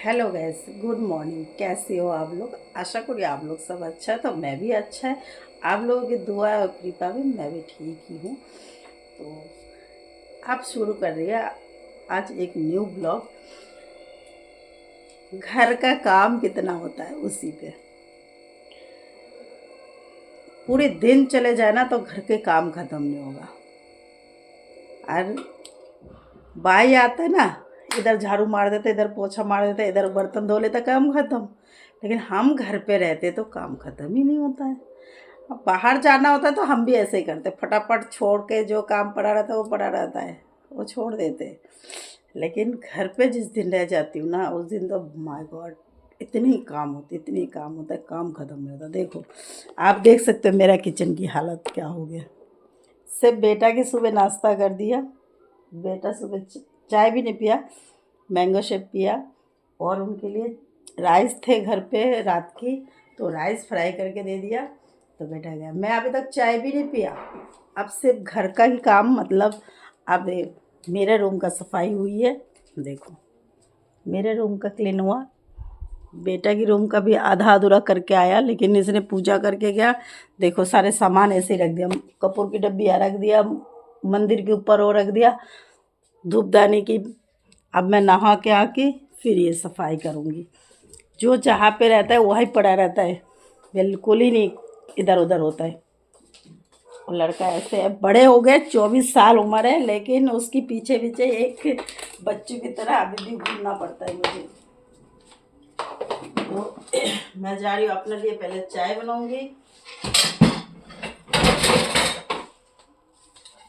Hello guys, good morning. कैसे हो आप लोग? आशा करी आप लोग सब अच्छा है। तो मैं भी अच्छा है। आप लोगों की दुआ और कृपा में मैं भी ठीक ही हूँ। तो आप शुरू कर रही है आज एक न्यू ब्लॉग। घर का काम कितना होता है उसी पे। पूरे दिन चले जाए ना तो घर के काम ख़त्म नहीं होगा। और भाई आता है ना, इधर झाड़ू मार देते, इधर पोछा मार देते, इधर बर्तन धो लेते, काम ख़त्म। लेकिन हम घर पे रहते तो काम ख़त्म ही नहीं होता है। अब बाहर जाना होता है तो हम भी ऐसे ही करते, फटाफट छोड़ के जो काम पड़ा रहता है वो पड़ा रहता है, वो छोड़ देते। लेकिन घर पे जिस दिन रह जाती हूँ ना, उस दिन तो माय गॉड इतनी काम होती, इतनी काम होता है, काम ख़त्म नहीं होता। देखो, आप देख सकते हो मेरा किचन की हालत क्या हो गया। सिर्फ बेटा की सुबह नाश्ता कर दिया। बेटा सुबह चाय भी नहीं पिया, मैंगो शेक पिया। और उनके लिए राइस थे घर पे रात की, तो राइस फ्राई करके दे दिया। तो बेटा गया। मैं अभी तक चाय भी नहीं पिया। अब सिर्फ घर का ही काम, मतलब अब मेरे रूम का सफाई हुई है। देखो, मेरे रूम का क्लीन हुआ। बेटा की रूम का भी आधा अधूरा करके आया, लेकिन इसने पूजा करके गया। देखो, सारे सामान ऐसे ही रख दिया। कपूर की डब्बी रख दिया, मंदिर के ऊपर वो रख दिया, धूपदानी की। अब मैं नहा के आके फिर ये सफाई करूँगी। जो जहाँ पे रहता है वहीं पड़ा रहता है, बिल्कुल ही नहीं इधर उधर होता है। और लड़का ऐसे है, बड़े हो गए, 24 साल उम्र है, लेकिन उसकी पीछे पीछे एक बच्चों की तरह अभी भी घूमना पड़ता है मुझे। तो मैं जा रही हूँ अपने लिए, पहले चाय बनाऊंगी,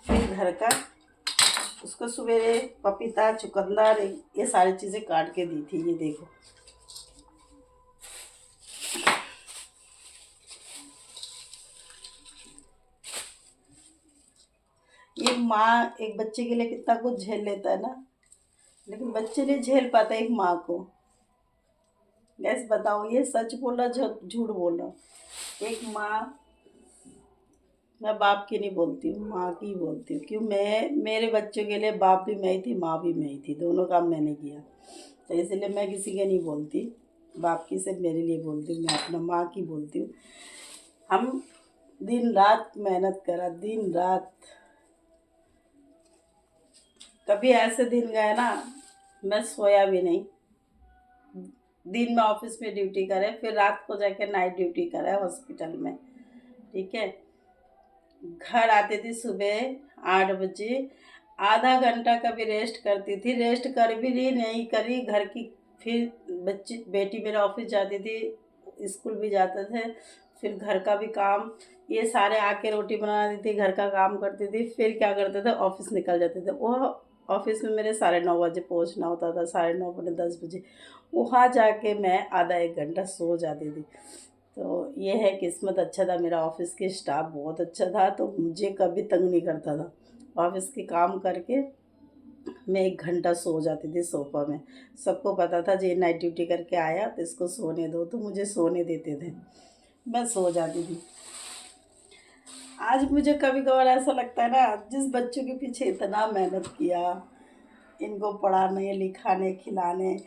फिर घर का। उसको सवेरे पपीता, चुकंदर, ये सारी चीज़ें काट के दी थी। ये देखो, एक माँ एक बच्चे के लिए कितना कुछ झेल लेता है ना, लेकिन बच्चे नहीं झेल पाता एक माँ को। गैस बताओ, ये सच बोल रहा झूठ बोल रहा? एक माँ, मैं बाप की नहीं बोलती हूँ, माँ की ही बोलती हूँ। क्यों? मैं मेरे बच्चों के लिए बाप भी मैं ही थी, माँ भी मैं ही थी, दोनों काम मैंने किया। तो इसलिए मैं किसी के नहीं बोलती, बाप की सिर्फ मेरे लिए बोलती हूँ, मैं अपना माँ की बोलती हूँ। हम दिन रात मेहनत करा, दिन रात। कभी ऐसे दिन गए ना, मैं सोया भी नहीं। दिन में ऑफिस में ड्यूटी करे, फिर रात को जाके नाइट ड्यूटी करे हॉस्पिटल में। ठीक है। घर आती थी सुबह 8 बजे, आधा घंटा कभी रेस्ट करती थी, रेस्ट कर भी ली नहीं करी घर की। फिर बच्ची बेटी मेरे ऑफिस जाती थी, स्कूल भी जाते थे, फिर घर का भी काम, ये सारे आके रोटी बना देती थी, घर का काम करती थी, फिर क्या करते थे, ऑफिस निकल जाते थे। वो ऑफिस में मेरे 9:30 बजे पहुंचना होता था, 9:30 पौने 10 बजे। वहाँ जाके मैं आधा एक घंटा सो जाती थी। तो ये है, किस्मत अच्छा था, मेरा ऑफिस के स्टाफ बहुत अच्छा था, तो मुझे कभी तंग नहीं करता था। ऑफिस के काम करके मैं 1 घंटा सो जाती थी सोफ़ा में। सबको पता था जे नाइट ड्यूटी करके आया तो इसको सोने दो, तो मुझे सोने देते थे, मैं सो जाती थी। आज मुझे कभी कभार ऐसा लगता है ना, जिस बच्चों के पीछे इतना मेहनत किया, इनको पढ़ाने लिखाने खिलाने,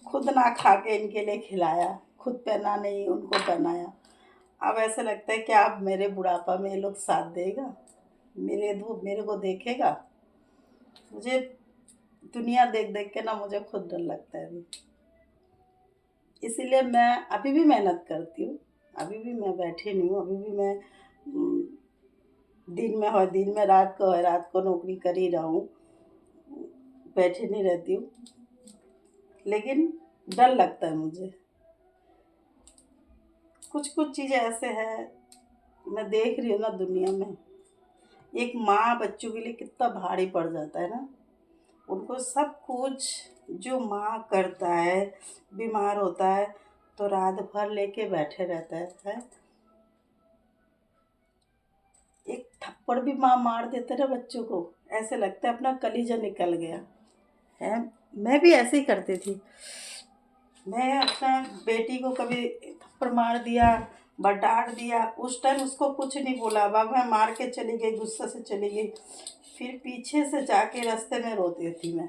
खुद ना खा के इनके लिए खिलाया, खुद पहना नहीं उनको पहनाया। अब ऐसा लगता है कि आप मेरे बुढ़ापा में ये लोग साथ देगा, मेरे को देखेगा। मुझे दुनिया देख देख के ना मुझे खुद डर लगता है अभी। इसीलिए मैं अभी भी मेहनत करती हूँ, अभी भी मैं बैठी नहीं हूँ, अभी भी मैं दिन में हो दिन में, रात को है रात को, नौकरी कर ही रहा हूँ, बैठी नहीं रहती हूँ। लेकिन डर लगता है मुझे। कुछ कुछ चीज़ें ऐसे हैं, मैं देख रही हूँ ना दुनिया में, एक माँ बच्चों के लिए कितना भारी पड़ जाता है ना। उनको सब कुछ जो माँ करता है, बीमार होता है तो रात भर लेके बैठे रहता है। एक थप्पड़ भी माँ मार देते ना बच्चों को, ऐसे लगता है अपना कलीजा निकल गया है। मैं भी ऐसे ही करती थी। मैं अपना बेटी को कभी थप्पड़ मार दिया, डांट दिया, उस टाइम उसको कुछ नहीं बोला, बाबा मैं मार के चली गई, गुस्से से चली गई। फिर पीछे से जाके रास्ते में रोती थी मैं,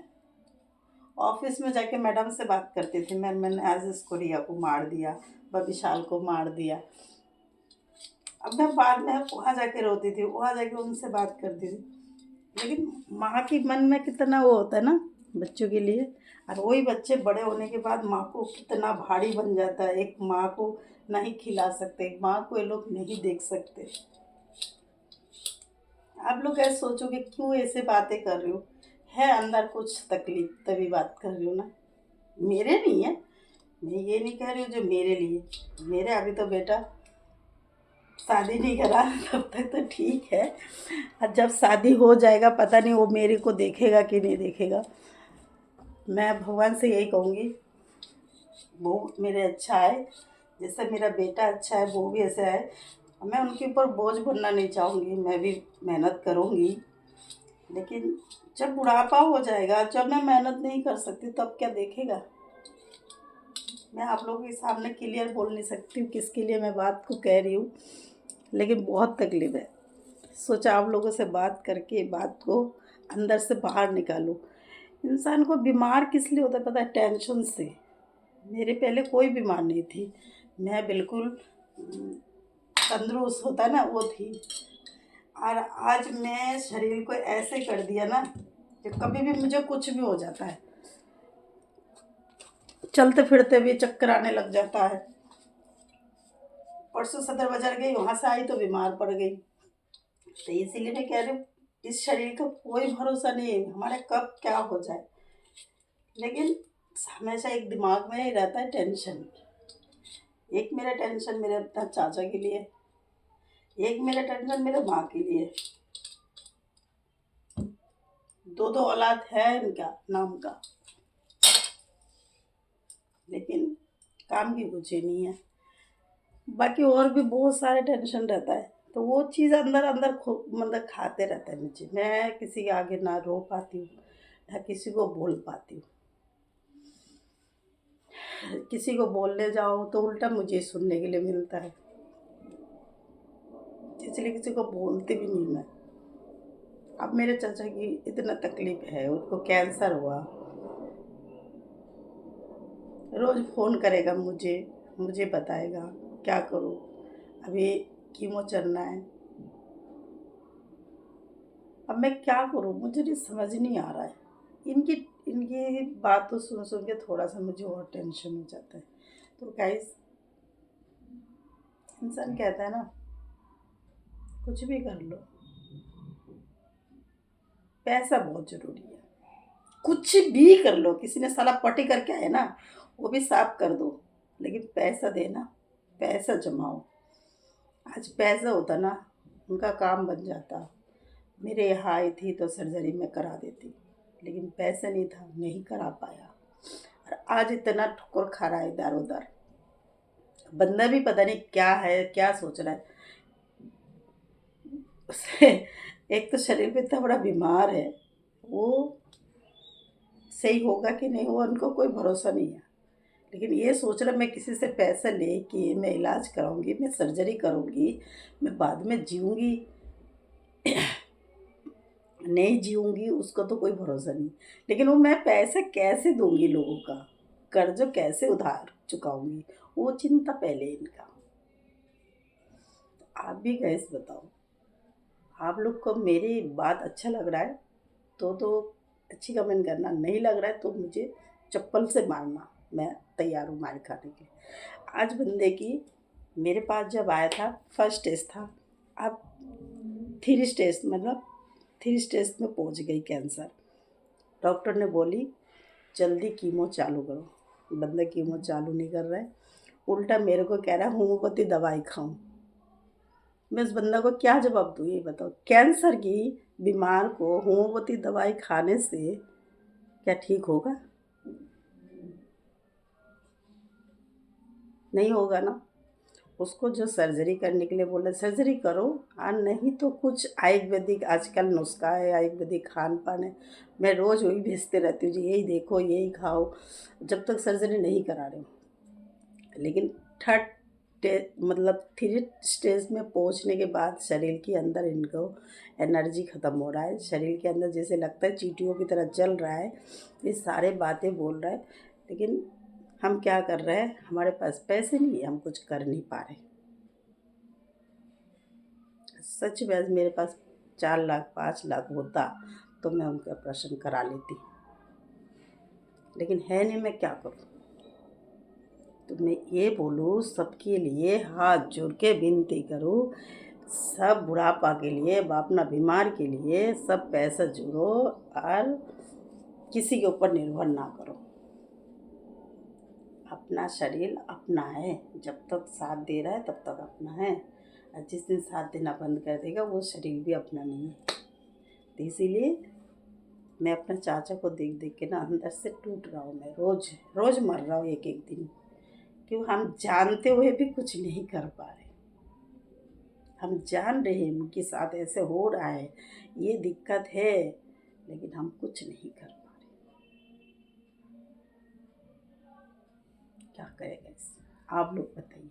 ऑफिस में जाके मैडम से बात करती थी, मैंने आज इसको रिया को मार दिया, विशाल को मार दिया। अब मैं बाद में वहाँ जाके रोती थी, वहाँ जाके उनसे बात करती थी। लेकिन माँ के मन में कितना वो होता है ना बच्चों के लिए, और वही बच्चे बड़े होने के बाद माँ को कितना भारी बन जाता है। एक माँ को नहीं खिला सकते, एक माँ को ये लोग नहीं देख सकते। आप लोग ऐसे सोचोगे क्यों ऐसे बातें कर रही हो, है अंदर कुछ तकलीफ तभी बात कर रही हूँ ना, मेरे नहीं है। मैं ये नहीं कह रही हूँ जो मेरे लिए, मेरे अभी तो बेटा शादी नहीं करा तब तक तो ठीक है, और जब शादी हो जाएगा पता नहीं वो मेरे को देखेगा कि नहीं देखेगा। मैं भगवान से यही कहूँगी वो मेरे अच्छा है, जैसे मेरा बेटा अच्छा है वो भी ऐसे है। मैं उनके ऊपर बोझ बनना नहीं चाहूँगी, मैं भी मेहनत करूँगी, लेकिन जब बुढ़ापा हो जाएगा, जब मैं मेहनत नहीं कर सकती तब क्या देखेगा। मैं आप लोगों के सामने क्लियर बोल नहीं सकती हूँ किसके लिए मैं बात को कह रही हूँ, लेकिन बहुत तकलीफ है। सोचा आप लोगों से बात करके बात को अंदर से बाहर निकालूं। इंसान को बीमार किस लिए होता है पता है? टेंशन से। मेरे पहले कोई बीमार नहीं थी, मैं बिल्कुल तंदुरुस्त होता है ना वो थी, और आज मैं शरीर को ऐसे कर दिया ना कि कभी भी मुझे कुछ भी हो जाता है, चलते फिरते भी चक्कर आने लग जाता है। परसों सदर बाजार गई, वहाँ से आई तो बीमार पड़ गई। तो इसीलिए मैं कह रही हूँ इस शरीर का कोई भरोसा नहीं है हमारे कब क्या हो जाए, लेकिन हमेशा एक दिमाग में ही रहता है टेंशन। एक मेरा टेंशन मेरे अपना चाचा के लिए, एक मेरा टेंशन मेरे माँ के लिए। दो दो औलाद है इनका नाम का, लेकिन काम की कुछ ही नहीं है। बाकी और भी बहुत सारे टेंशन रहता है, तो वो चीज़ अंदर अंदर मतलब खाते रहता है मुझे। मैं किसी के आगे ना रो पाती हूँ, ना किसी को बोल पाती हूँ। किसी को बोलने जाओ तो उल्टा मुझे सुनने के लिए मिलता है, इसलिए किसी को बोलती भी नहीं मैं। अब मेरे चाचा की इतना तकलीफ है, उनको कैंसर हुआ, रोज़ फ़ोन करेगा मुझे, मुझे बताएगा क्या करूँ, अभी कीमो चलना है। अब मैं क्या करूँ, मुझे नहीं समझ नहीं आ रहा है। इनकी इनकी बात तो सुन सुन के थोड़ा सा मुझे और टेंशन हो जाता है। तो गाइस, इंसान कहता है ना कुछ भी कर लो, पैसा बहुत ज़रूरी है। कुछ भी कर लो, किसी ने साला पटी करके आए ना वो भी साफ कर दो, लेकिन पैसा देना, पैसा जमाओ। आज पैसा होता ना उनका काम बन जाता। मेरे यहाँ आई थी तो सर्जरी में करा देती, लेकिन पैसा नहीं था, नहीं करा पाया, और आज इतना ठोकर खा रहा है इधर उधर। बंदा भी पता नहीं क्या है, क्या सोच रहा है उसे। एक तो शरीर पे इतना बड़ा बीमार है, वो सही होगा कि नहीं वो उनको कोई भरोसा नहीं है। लेकिन ये सोच रहा मैं किसी से पैसा लेके मैं इलाज कराऊंगी, मैं सर्जरी करूंगी, मैं बाद में जीऊँगी नहीं जीऊँगी उसका तो कोई भरोसा नहीं। लेकिन वो मैं पैसे कैसे दूँगी लोगों का, कर्ज़ कैसे उधार चुकाऊँगी, वो चिंता पहले इनका। आप भी गैस बताओ, आप लोग को मेरी बात अच्छा लग रहा है तो अच्छी कमेंट करना, नहीं लग रहा है तो मुझे चप्पल से मारना, मैं तैयार हूँ मार खाने के लिए। आज बंदे की मेरे पास जब आया था फर्स्ट स्टेज था, अब 3 स्टेज मतलब 3 स्टेज में पहुँच गई कैंसर। डॉक्टर ने बोली जल्दी कीमो चालू करो। बंदा कीमो चालू नहीं कर रहा है, उल्टा मेरे को कह रहा है होम्योपैथी दवाई खाऊं। मैं उस बंदा को क्या जवाब दूँ ये बताओ? कैंसर की बीमार को होम्योपैथी दवाई खाने से क्या ठीक होगा? नहीं होगा ना। उसको जो सर्जरी करने के लिए बोला सर्जरी करो, और नहीं तो कुछ आयुर्वेदिक आजकल नुस्खा है, आयुर्वेदिक खान पान है, मैं रोज़ वही भेजते रहती हूँ जी, यही देखो यही खाओ, जब तक सर्जरी नहीं करा रहे हो। लेकिन थर्ड मतलब 3 स्टेज में पहुंचने के बाद शरीर के अंदर इनको एनर्जी ख़त्म हो रहा है। शरीर के अंदर जैसे लगता है चींटियों की तरह चल रहा है, ये सारे बातें बोल रहा है, लेकिन हम क्या कर रहे हैं, हमारे पास पैसे नहीं है, हम कुछ कर नहीं पा रहे। सच में मेरे पास 4 लाख 5 लाख होता तो मैं उनका ऑपरेशन करा लेती, लेकिन है नहीं, मैं क्या करूं। तो मैं ये बोलूँ, सबके लिए हाथ जोड़ के विनती करूँ, सब बुढ़ापा के लिए, अपना बीमार के लिए सब पैसा जोड़ो और किसी के ऊपर निर्भर ना करो। अपना शरीर अपना है, जब तक साथ दे रहा है तब तक अपना है, और जिस दिन साथ देना बंद कर देगा वो शरीर भी अपना नहीं है। तो इसीलिए मैं अपने चाचा को देख देख के ना अंदर से टूट रहा हूँ। मैं रोज़ रोज़ मर रहा हूँ एक एक दिन, क्यों हम जानते हुए भी कुछ नहीं कर पा रहे। हम जान रहे हैं उनके साथ ऐसे हो रहा है, ये दिक्कत है, लेकिन हम कुछ नहीं कर पा रहे। क्या करेगा इससे, आप लोग बताइए।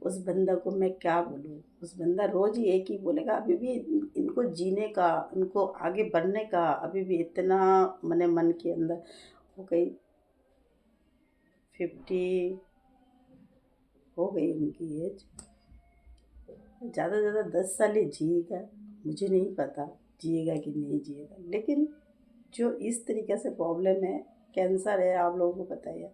उस बंदा को मैं क्या बोलूँ। उस बंदा रोज़ ही एक ही बोलेगा, अभी भी इनको जीने का, इनको आगे बढ़ने का अभी भी इतना मन के अंदर हो गई। 50 हो गई उनकी एज, ज़्यादा से ज़्यादा 10 साल ही जिएगा, मुझे नहीं पता जिएगा कि नहीं जिएगा। लेकिन जो इस तरीके से प्रॉब्लम है, कैंसर है, आप लोगों को पता ही है,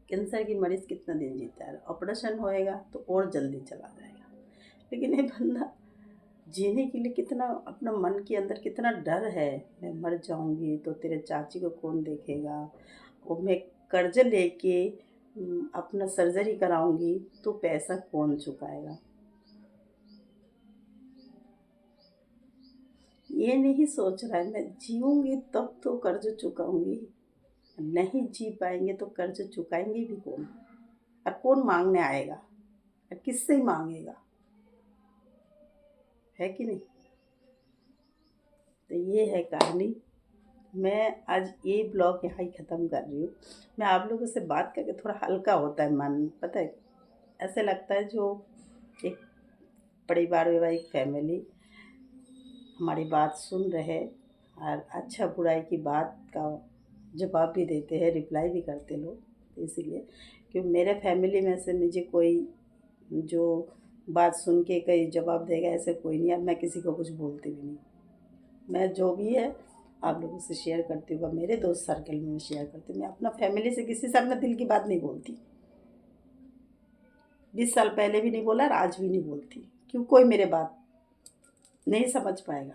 कैंसर की मरीज़ कितना दिन जीता है, ऑपरेशन होएगा तो और जल्दी चला जाएगा। लेकिन ये बंदा जीने के लिए कितना, अपना मन के अंदर कितना डर है, मैं मर जाऊंगी तो तेरे चाची को कौन देखेगा, वो मैं कर्ज लेके अपना सर्जरी कराऊंगी तो पैसा कौन चुकाएगा। ये नहीं सोच रहा है मैं जीऊँगी तब तो कर्ज चुकाऊंगी, नहीं जी पाएंगे तो कर्ज चुकाएंगे भी कौन, और कौन मांगने आएगा, और किससे मांगेगा, है कि नहीं। तो ये है कहानी। मैं आज ये ब्लॉग यहाँ ही ख़त्म कर रही हूँ। मैं आप लोगों से बात करके थोड़ा हल्का होता है मन, पता है, ऐसे लगता है जो एक परिवार वैवाहिक फैमिली हमारी बात सुन रहे और अच्छा बुराई की बात का जवाब भी देते हैं, रिप्लाई भी करते लोग। तो इसीलिए क्योंकि मेरे फैमिली में से मुझे कोई जो बात सुन के कहीं जवाब देगा ऐसे कोई नहीं है, मैं किसी को कुछ बोलती भी नहीं। मैं जो भी है आप लोगों से शेयर करती हूँ, मेरे दोस्त सर्कल में शेयर करती हूँ। मैं अपना फैमिली से किसी से अपना दिल की बात नहीं बोलती, 20 साल पहले भी नहीं बोला और आज भी नहीं बोलती, क्यों, कोई मेरे बात नहीं समझ पाएगा।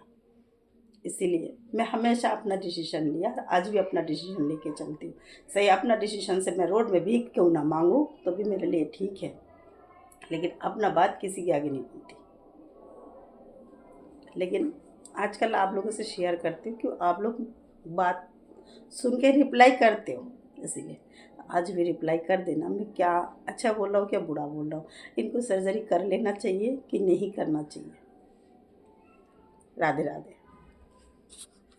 इसीलिए मैं हमेशा अपना डिसीजन लिया और आज भी अपना डिसीजन लेके चलती हूँ। सही, अपना डिसीजन से मैं रोड में भीख क्यों ना मांगूँ तो भी मेरे लिए ठीक है, लेकिन अपना बात किसी के आगे नहीं बोलती। लेकिन आजकल आप लोगों से शेयर करती हूँ, क्यों आप लोग बात सुन के रिप्लाई करते हो, इसीलिए आज भी रिप्लाई कर देना। मैं क्या अच्छा बोल रहा हूँ क्या बुरा बोल रहा हूँ, इनको सर्जरी कर लेना चाहिए कि नहीं करना चाहिए। राधे राधे।